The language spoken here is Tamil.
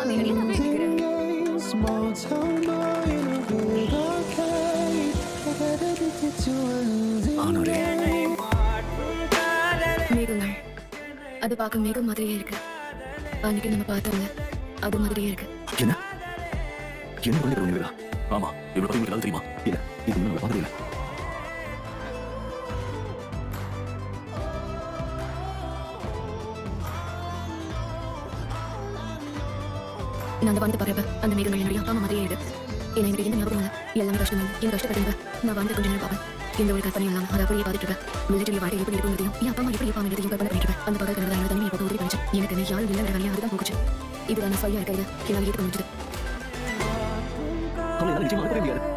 மேகங்கள் அது பார்க்க மேகம் மாதிரியே இருக்கு. அன்னைக்கு நம்ம பார்த்தோம்ல அது மாதிரியே இருக்கு. என்ன என்ன பண்ணிட்டு இருக்கீங்களா? ஆமா, இவ்வளவு பத்தி உங்களுக்கு தெரியுமா? இல்ல, இது முன்னாடி பார்த்ததே இல்ல. நான் அந்த வானத்தை பார்ப்ப அந்த மேகங்கள் என்னுடைய அப்பா அம்மா மாதிரியே இருக்கு. ஏன்னா எனக்கு எந்த ஞாபகம் இல்லை. எல்லாமே கஷ்டம் இல்லை. என் கஷ்டப்பட்டேன். நான் வாழ்ந்த கொஞ்சம் நேரம் பார்ப்பேன். இந்த ஒரு கற்பனை எல்லாம் அதை அப்படியே பார்த்துட்டு மிலிட்டரி வாழ்க்கை எப்படி இருக்கும் தெரியும். என் அப்பா அம்மா எப்படி இருப்பாங்க எதையும் கற்பனை பண்ணிட்டு அந்த பகல் கனவு தான் தனிமையை பார்த்து உதவி பண்ணிச்சு. எனக்கு யாரும் இல்லை வேற வழியாக அதுதான் போகுச்சு. இதுதான் நான் சரியா இருக்கிறது. என்னால் ஏற்றுக்க முடிஞ்சது. அவளை நிச்சயமா அனுப்பவே முடியாது.